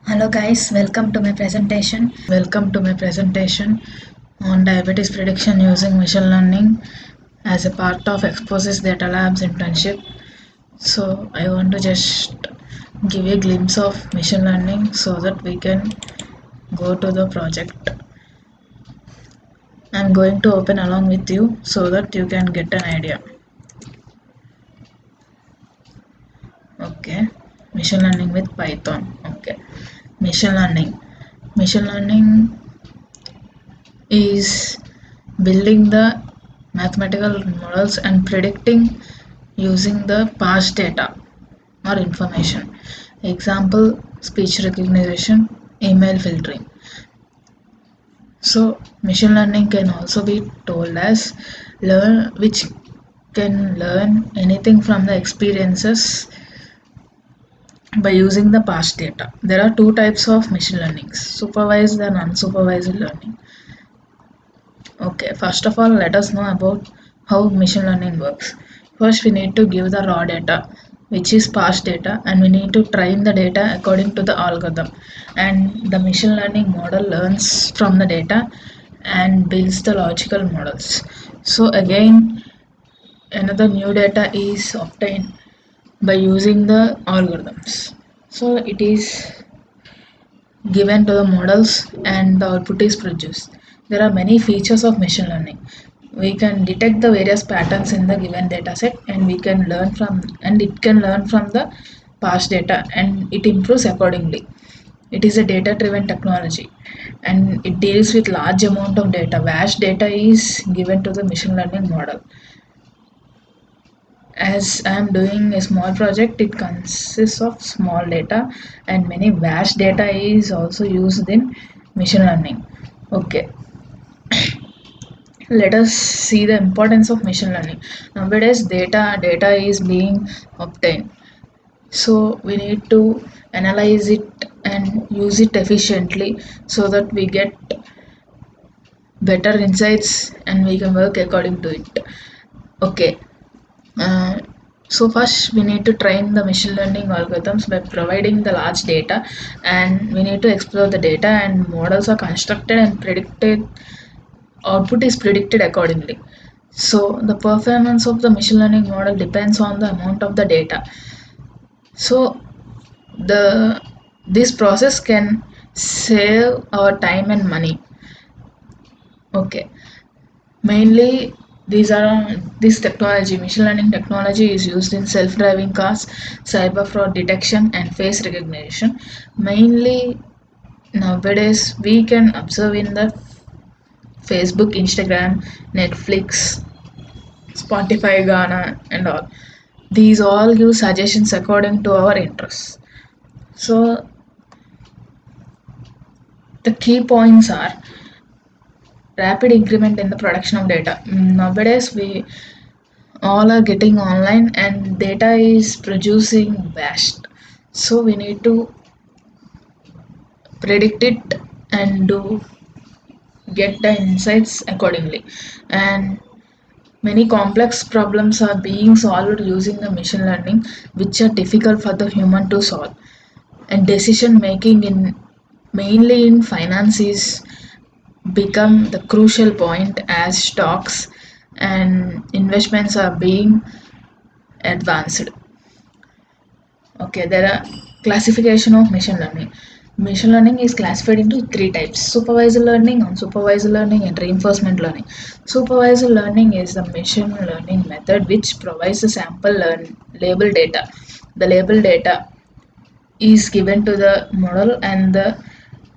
Hello guys, welcome to my presentation. On diabetes prediction using machine learning as a part of Exposys datalabs internship. So I want to just give a glimpse of machine learning so that we can go to the project. I'm going to open along with you so that you can get an idea. Okay, machine learning with Python. Okay, machine learning. Machine learning is building the mathematical models and predicting using the past data or information. Example, speech recognition, email filtering. So machine learning can also be told as which can learn anything from the experiences by using the past data. There are two types of machine learning: supervised and unsupervised learning. Okay, first of all, let us know about how machine learning works. First, we need to give the raw data, which is past data, and we need to train the data according to the algorithm. And the machine learning model learns from the data and builds the logical models. So again, another new data is obtained by using the algorithms. So it is given to the models and the output is produced. There are many features of machine learning. We can detect the various patterns in the given dataset and it can learn from the past data and it improves accordingly. It is a data driven technology and it deals with large amount of data. Vast data is given to the machine learning model. As I am doing a small project, it consists of small data and many vast data is also used in machine learning. Okay, let us see the importance of machine learning. Nowadays, data is being obtained, so we need to analyze it and use it efficiently so that we get better insights and we can work according to it. Okay, Uh, so first we need to train the machine learning algorithms by providing the large data, and we need to explore the data and models are constructed and predicted output is predicted accordingly. So the performance of the machine learning model depends on the amount of the data. So the this process can save our time and money. Okay, mainly this technology, machine learning technology, is used in self-driving cars, cyber fraud detection, and face recognition. Mainly nowadays, we can observe in the Facebook, Instagram, Netflix, Spotify, Ghana, and all. These all give suggestions according to our interests. So the key points are rapid increment in the production of data. Nowadays, we all are getting online and data is producing vast, so we need to predict it and do get the insights accordingly, and many complex problems are being solved using the machine learning which are difficult for the human to solve, and decision making in mainly in finance is become the crucial point as stocks and investments are being advanced. Okay, there are classification of machine learning. Machine learning is classified into three types: supervised learning, unsupervised learning, and reinforcement learning. Supervised learning is the machine learning method which provides the sample label data. The label data is given to the model and the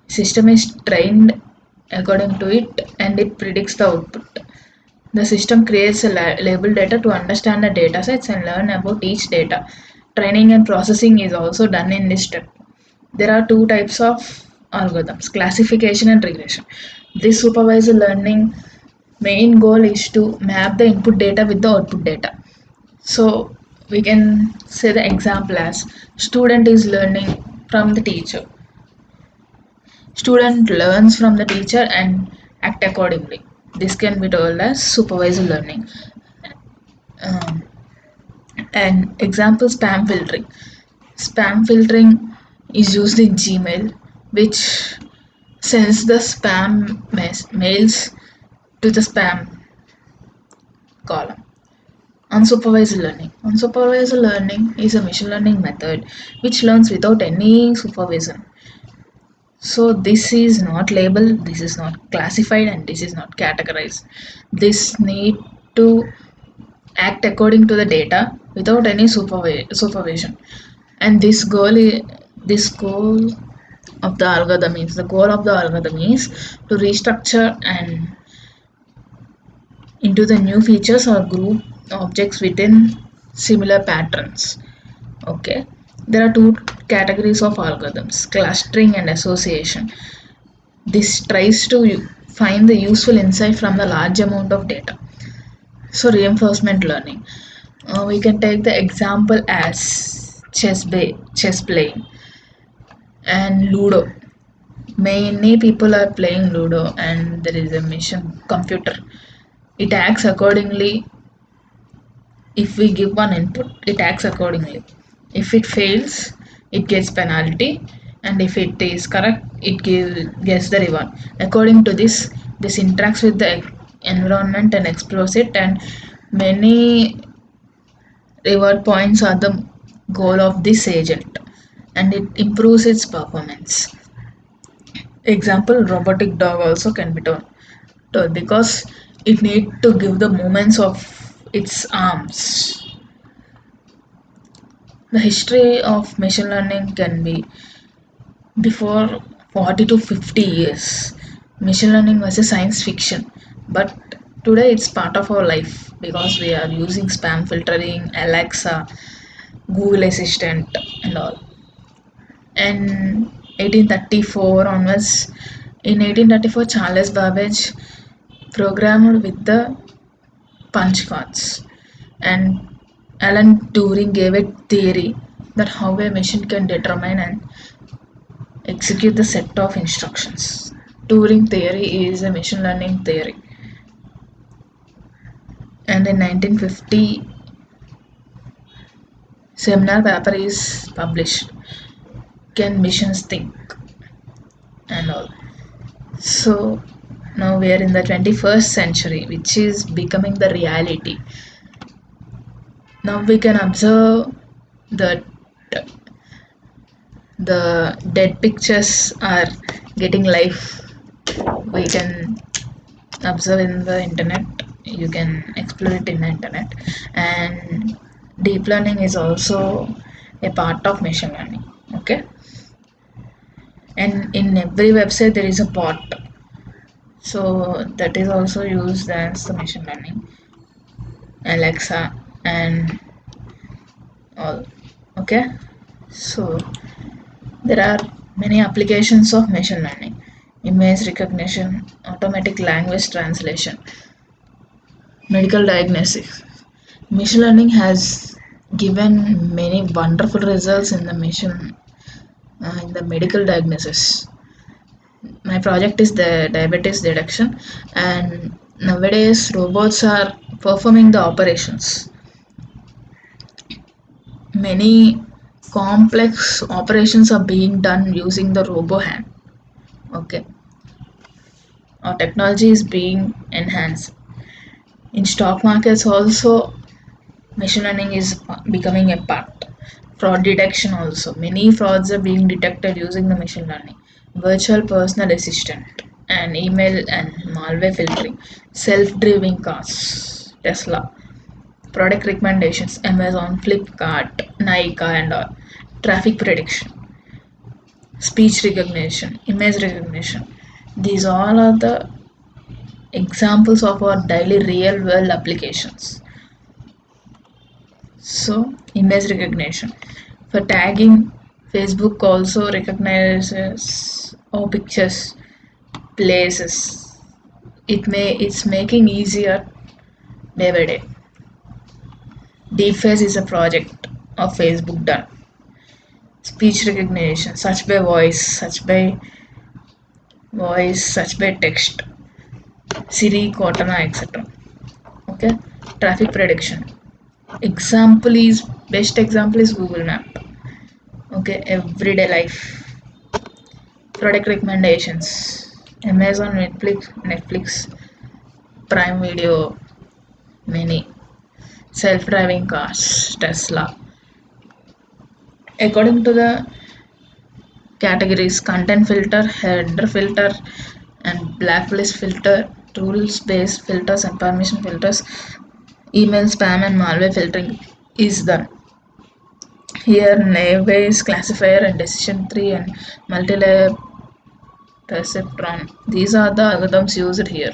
system is trained according to it and it predicts the output. The system creates a label data to understand the datasets and learn about each data. Training and processing is also done in this step. There are two types of algorithms: classification and regression. This supervised learning main goal is to map the input data with the output data. So we can say the example as student is learning from the teacher. Student learns from the teacher and act accordingly. This can be told as supervised learning. Um, and example, spam filtering. Spam filtering is used in Gmail, which sends the spam mails to the spam column. Unsupervised learning. Unsupervised learning is a machine learning method which learns without any supervision. So this is not labeled, this is not classified, and this is not categorized. This need to act according to the data without any supervision. And this goal of the algorithm is to restructure and into the new features or group objects within similar patterns. Okay, there are two categories of algorithms: clustering and association. This tries to find the useful insight from the large amount of data. So reinforcement learning, we can take the example as chess playing and Ludo. Many people are playing Ludo, and there is a mission computer. It acts accordingly. If we give one input, it acts accordingly. If it fails, it gets penalty, and if it is correct, it gets the reward. According to this interacts with the environment and explores it, and many reward points are the goal of this agent, and it improves its performance. Example, robotic dog also can be told because it need to give the movements of its arms. The history of machine learning can be before 40 to 50 years. Machine learning was a science fiction, but today it's part of our life because we are using spam filtering, Alexa, Google Assistant, and all. And 1834 onwards, in 1834, Charles Babbage programmed with the punch cards, and Alan Turing gave a theory that how a machine can determine and execute the set of instructions. Turing theory is a machine learning theory. And in 1950, seminal paper is published. Can machines think? And all. So now we are in the 21st century, which is becoming the reality. Now we can observe that the dead pictures are getting life. We can observe in the internet, you can explore it in the internet, and deep learning is also a part of machine learning. Okay, and in every website there is a bot, so that is also used as the machine learning, Alexa and all. Okay, so there are many applications of machine learning: image recognition, automatic language translation, medical diagnosis. Machine learning has given many wonderful results in the medical diagnosis. My project is the diabetes detection, and nowadays robots are performing the operations. Many complex operations are being done using the robo hand. Okay, our technology is being enhanced. In stock markets also, machine learning is becoming a part. Fraud detection also. Many frauds are being detected using the machine learning. Virtual personal assistant and email and malware filtering. Self-driving cars. Tesla. Product recommendations. Amazon, Flipkart, Nike and all. Traffic prediction. Speech recognition. Image recognition. These all are the examples of our daily real world applications. So, image recognition. For tagging, Facebook also recognizes all pictures, places. It's making easier day by day. Deepface is a project of Facebook done. Speech recognition, search by search by text, Siri, Cortana, etc. Okay, traffic prediction. Best example is Google Map. Okay, everyday life, product recommendations, Amazon, Netflix, Prime Video, many, self-driving cars, Tesla. According to the categories, content filter, header filter, and blacklist filter, rules based filters and permission filters, email spam and malware filtering is done. Here naive classifier and decision tree and multi-layer perceptron. These are the algorithms used here.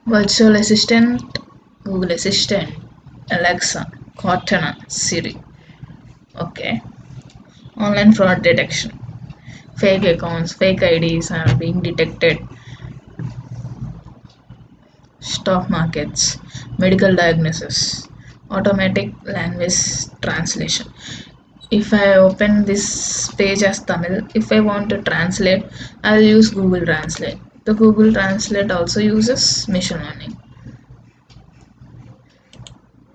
Virtual assistant, Google Assistant, Alexa, Cortana, Siri. Okay. Online fraud detection. Fake accounts, fake IDs are being detected. Stock markets, medical diagnosis, automatic language translation. If I open this page as Tamil, if I want to translate, I'll use Google Translate. The Google Translate also uses machine learning.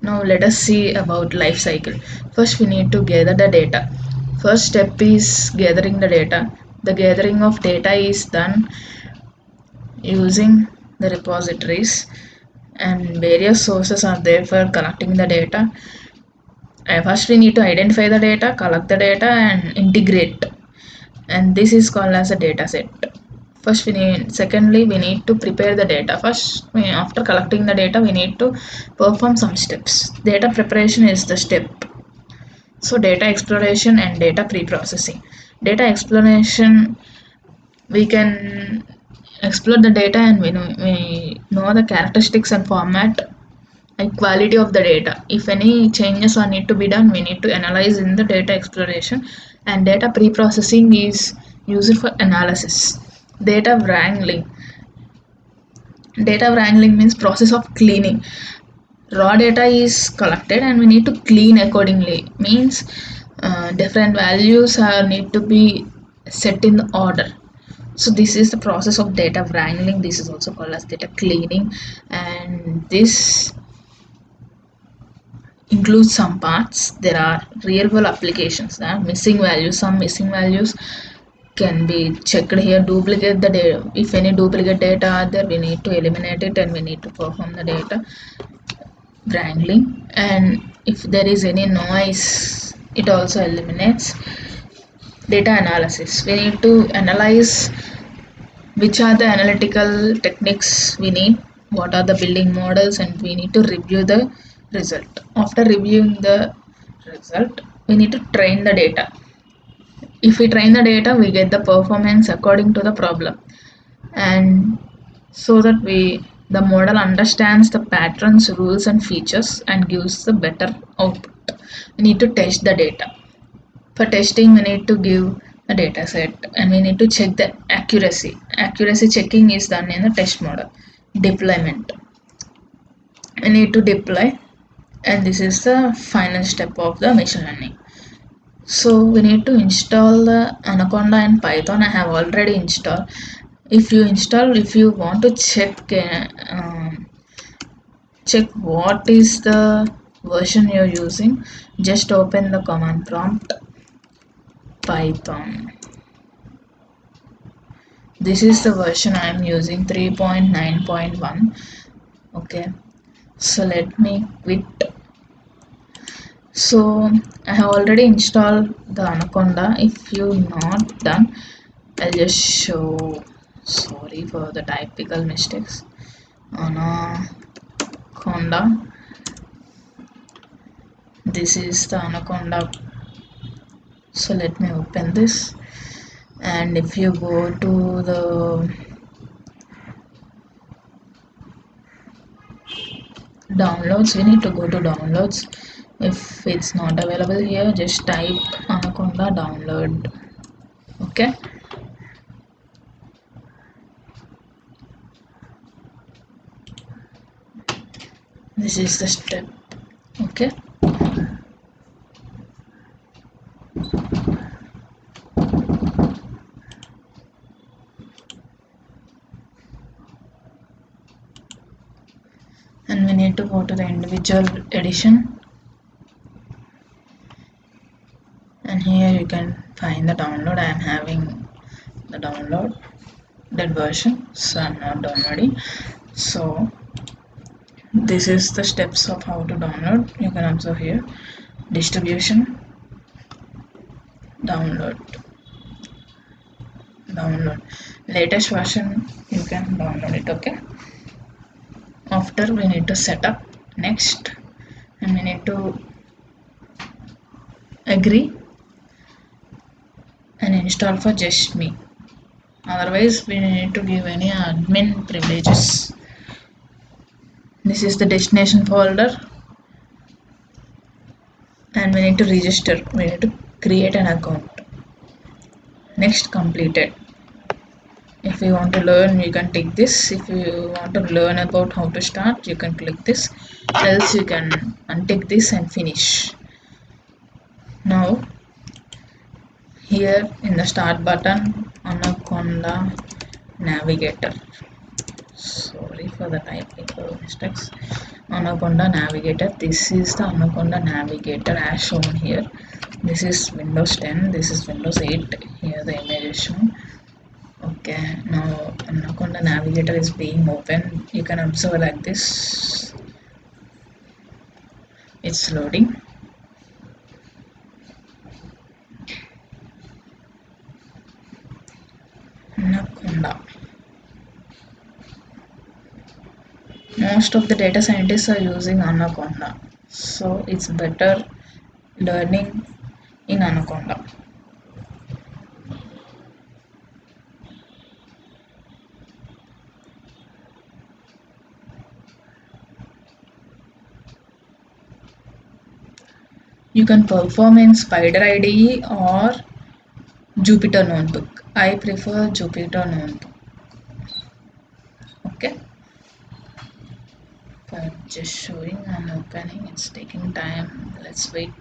Now let us see about life cycle. First we need to gather the data. First step is gathering the data. The gathering of data is done using the repositories, and various sources are there for collecting the data. First we need to identify the data, collect the data and integrate, and this is called as a data set. Secondly we need to prepare the data. After collecting the data we need to perform some steps. Data preparation is the step. So data exploration and data pre-processing. Data exploration, we can explore the data and we know the characteristics and format and quality of the data. If any changes are need to be done, we need to analyze in the data exploration. And data pre-processing is used for analysis. Data wrangling. Data wrangling means process of cleaning. Raw data is collected and we need to clean accordingly. Means different values are need to be set in order. So this is the process of data wrangling. This is also called as data cleaning, and this includes some parts. There are real world applications. Missing values. Some missing values can be checked here. Duplicate the data. If any duplicate data are there, we need to eliminate it and we need to perform the data wrangling. And if there is any noise, it also eliminates. Data analysis. We need to analyze which are the analytical techniques we need, what are the building models, and we need to review the result. After reviewing the result, we need to train the data. If we train the data, we get the performance according to the problem, and so that the model understands the patterns, rules and features and gives the better output. We need to test the data. For testing, we need to give a data set and we need to check the accuracy. Accuracy checking is done in the test model. Deployment. We need to deploy, and this is the final step of the machine learning. So we need to install the Anaconda and Python. I have already installed. If you want to check what is the version you're using, just open the command prompt Python. This is the version I am using, 3.9.1. okay, so let me quit. So I have already installed the Anaconda. If you not done, I'll just show. Sorry for the typical mistakes. Anaconda. This is the Anaconda. So let me open this, and if you go to the downloads, we need to go to downloads. If it's not available here, just type Anaconda download. Okay, this is the step. Okay, and we need to go to the individual edition, and here you can in the download. I am having the download that version, so I'm not downloading. So this is the steps of how to download. You can observe here: distribution, download, latest version. You can download it. Okay, after we need to set up next, and we need to agree and install for just me. Otherwise we need to give any admin privileges. This is the destination folder, and we need to register. We need to create an account. Next, completed. If you want to learn, you can take this. If you want to learn about how to start, you can click this. Else you can untick this and finish. Now here in the start button, Anaconda Navigator. Sorry for the typing mistakes. Anaconda Navigator. This is the Anaconda Navigator as shown here. This is Windows 10. This is Windows 8. Here the image is shown. Okay, now Anaconda Navigator is being opened. You can observe like this. It's loading. Anaconda. Most of the data scientists are using Anaconda, so it's better learning in Anaconda. You can perform in Spider IDE or Jupyter Notebook. I prefer Jupyter Notebook. Okay. I'm just showing and opening. It's taking time. Let's wait.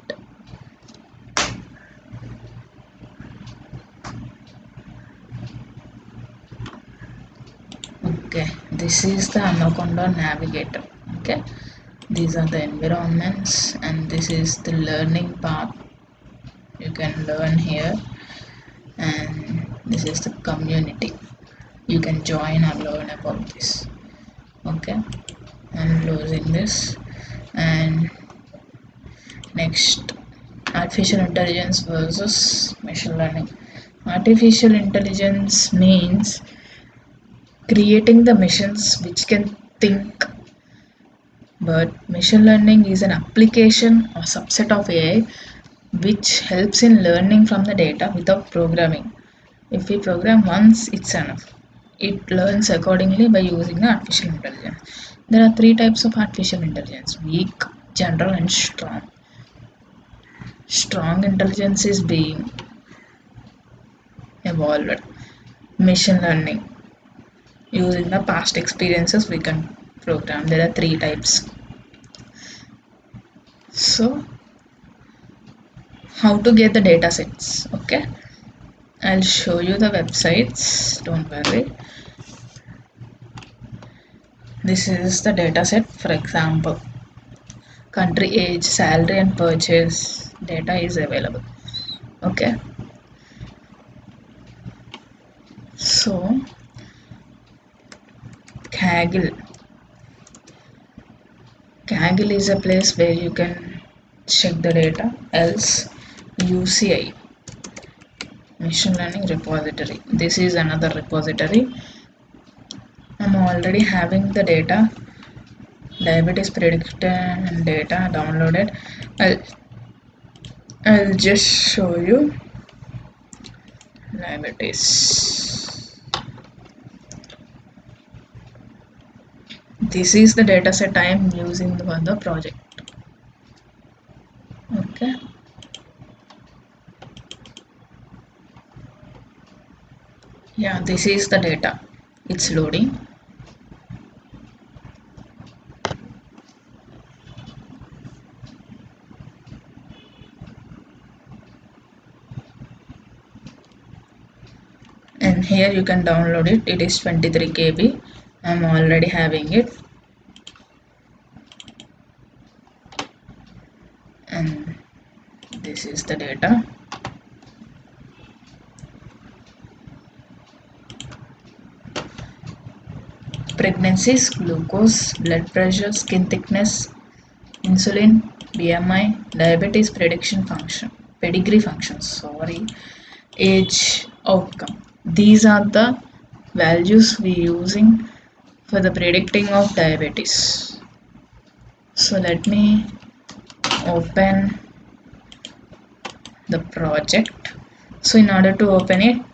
Okay, this is the Anaconda Navigator. Okay, these are the environments, and this is the learning path. You can learn here, and this is the community. You can join or learn about this. Okay, I'm closing this, and next, artificial intelligence versus machine learning. Artificial intelligence means creating the machines which can think, but machine learning is an application or subset of AI which helps in learning from the data without programming. If we program once, it's enough. It learns accordingly by using the artificial intelligence. There are three types of artificial intelligence: weak, general, and strong. Strong intelligence is being evolved. Machine learning, using the past experiences we can program. There are three types. So how to get the data sets? Okay, I'll show you the websites, don't worry. This is the data set. For example, country, age, salary, and purchase data is available. Okay, so Kaggle is a place where you can check the data. Else, UCI, machine learning repository. This is another repository. I'm already having the data, diabetes prediction and data downloaded. I'll just show you diabetes. This is the data set I am using for the project. Okay, yeah, this is the data. It's loading. And here you can download it. It is 23 KB. I'm already having it, and this is the data. pregnancies, glucose, blood pressure, skin thickness, insulin, BMI, diabetes prediction function, pedigree functions, age, outcome. These are the values we using for the predicting of diabetes. So let me open the project. So in order to open it,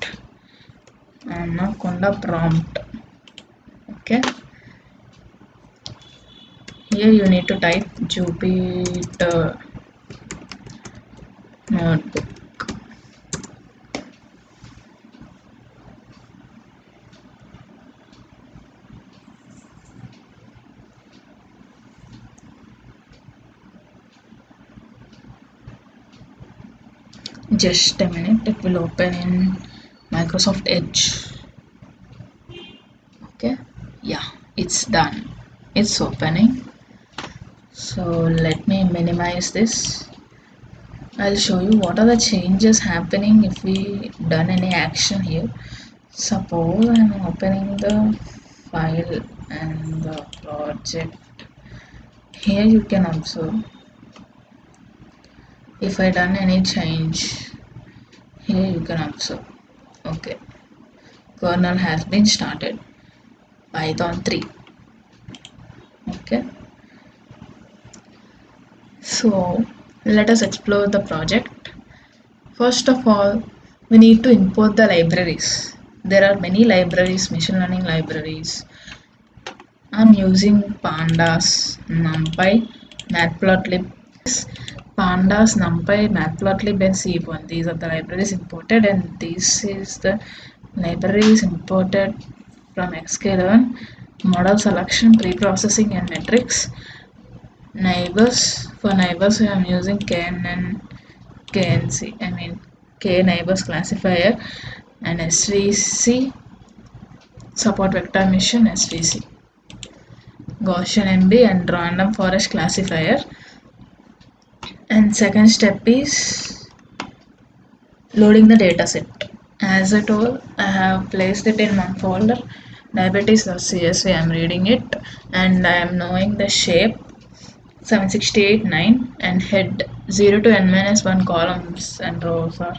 Anaconda prompt. Okay. Here you need to type Jupyter notebook. Just a minute, it will open in Microsoft Edge. Okay, yeah, it's done. It's opening. So let me minimize this. I'll show you what are the changes happening if we done any action here. Suppose I'm opening the file and the project. Here you can observe if I done any change. Here you can observe. Okay, kernel has been started. Python 3. Okay, so let us explore the project. First of all, we need to import the libraries. There are many libraries, machine learning libraries. I'm using pandas, numpy, matplotlib. Pandas, numpy, matplotlib and c1. These are the libraries imported, and this is the libraries imported from sklearn. Model selection, pre-processing and metrics. Neighbors, for neighbors I am using KNN, KNC, I mean K neighbors classifier, and SVC, support vector mission SVC, Gaussian MB and random forest classifier. And second step is loading the dataset. As I told, I have placed it in one folder, diabetes.csv. I am reading it and I am knowing the shape 768 9 and head 0 to n-1 columns and rows are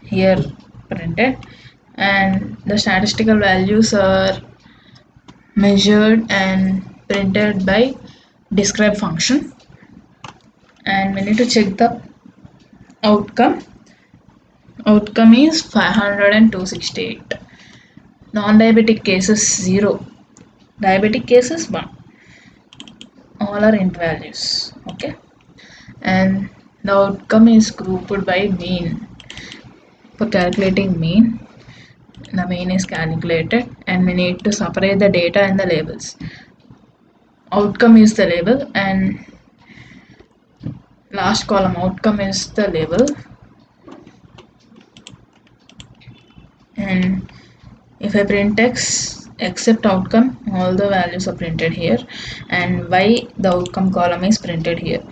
here printed, and the statistical values are measured and printed by describe function, and we need to check the outcome. Outcome is 500 and 268. Non-diabetic cases 0, diabetic cases 1. All are int values. Okay, and the outcome is grouped by mean. For calculating mean, the mean is calculated and we need to separate the data and the labels. Outcome is the label and last column outcome is the label, and if I print x except outcome, all the values are printed here, and y, the outcome column is printed here.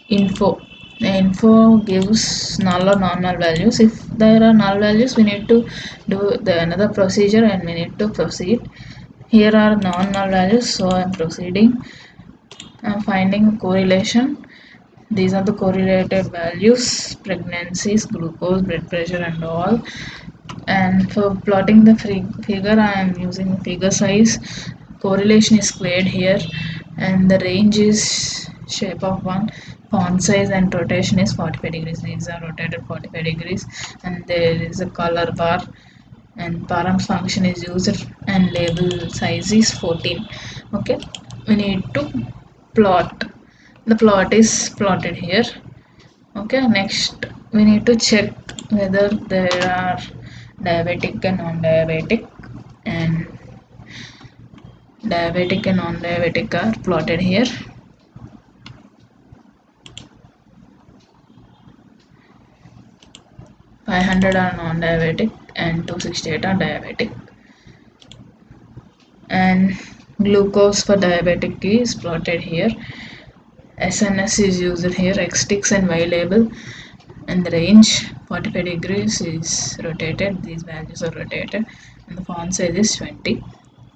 Info, the info gives null or non-null values. If there are null values, we need to do the another procedure and we need to proceed. Here are non-null values, so I am proceeding. I am finding correlation. These are the correlated values, pregnancies, glucose, blood pressure and all. And for plotting the figure, I am using figure size. Correlation is squared here and the range is shape of 1. Font size and rotation is 45 degrees. These are rotated 45 degrees, and there is a color bar, and params function is used and label size is 14. Okay, we need to plot. The plot is plotted here. Okay, next we need to check whether there are diabetic and non-diabetic, and diabetic and non-diabetic are plotted here. 500 are non-diabetic and 268 are diabetic, and glucose for diabetic is plotted here. SNS is used here, X sticks and Y label, and the range 45 degrees is rotated. These values are rotated, and the font size is 20.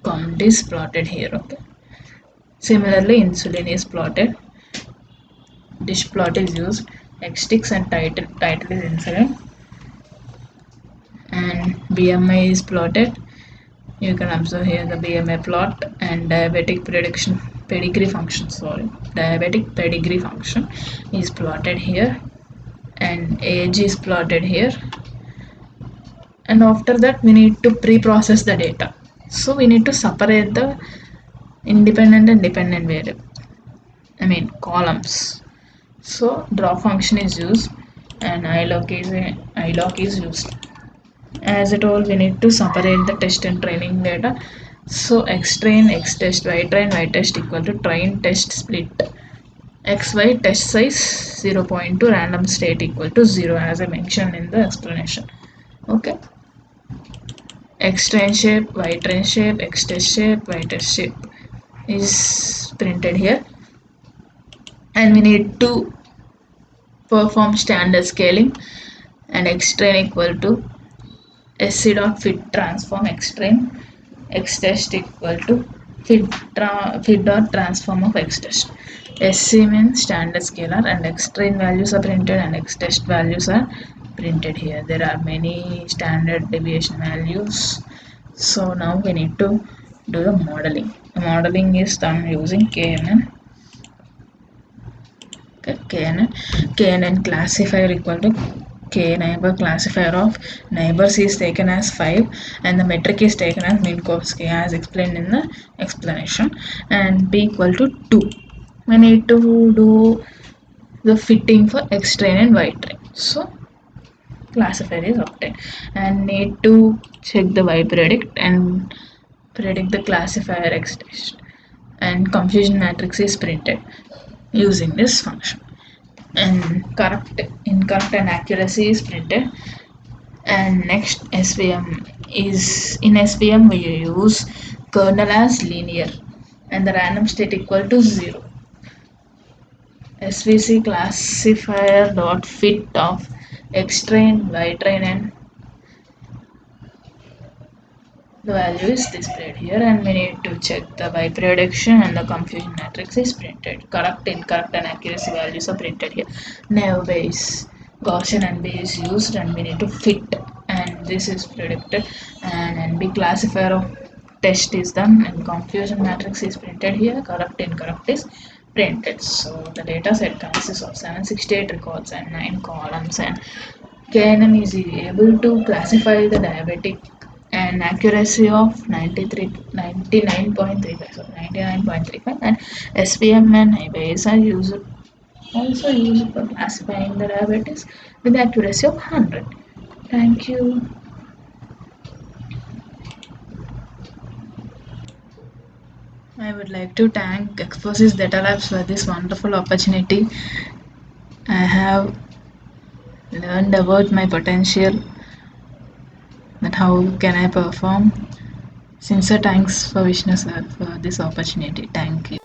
count is plotted here. Okay. Similarly, insulin is plotted. Dish plot is used. X and title is insulin, and BMI is plotted. You can observe here the BMI plot and diabetic prediction pedigree function. Sorry, diabetic pedigree function is plotted here, and age is plotted here. And after that, we need to pre-process the data. So we need to separate the independent and dependent variable. Columns. So draw function is used, and iloc is used. As I told, we need to separate the test and training data. So x train, x test, y train, y test equal to train test split. XY test size 0.2, random state equal to 0, as I mentioned in the explanation. Okay. X train shape, y train shape, x test shape, y test shape is printed here. And we need to perform standard scaling, and x train equal to sc dot fit transform x train, x test equal to fit dot transform of x test. Sc means standard scalar, and x train values are printed and x test values are printed here. There are many standard deviation values. So now we need to do the modeling. The modeling is done using KNN. Okay, KNN classifier equal to K neighbor classifier of neighbors is taken as 5, and the metric is taken as Minkowski as explained in the explanation, and P equal to 2. We need to do the fitting for X train and Y train. So classifier is obtained, and need to check the Y predict and predict the classifier X test, and confusion matrix is printed using this function, and incorrect and accuracy is printed. And next, SVM is in SVM we use kernel as linear and the random state equal to 0. SVC classifier dot fit of X train, Y train, and the value is displayed here, and we need to check the Y prediction, and the confusion matrix is printed. Correct, incorrect, and accuracy values are printed here. Nav base, Gaussian NB is used, and we need to fit, and this is predicted. And NB classifier of test is done, and confusion matrix is printed here. Correct, incorrect is printed. So the data set consists of 768 records and 9 columns, and KNN is able to classify the diabetic and accuracy of 99.35, so 99.35, and SVM and IBAS are also used for classifying the diabetes with accuracy of 100. Thank you. I would like to thank Exposys datalabs for this wonderful opportunity. I have learned about my potential, that how can I perform. Sincere thanks for Vishnu sir for this opportunity. Thank you.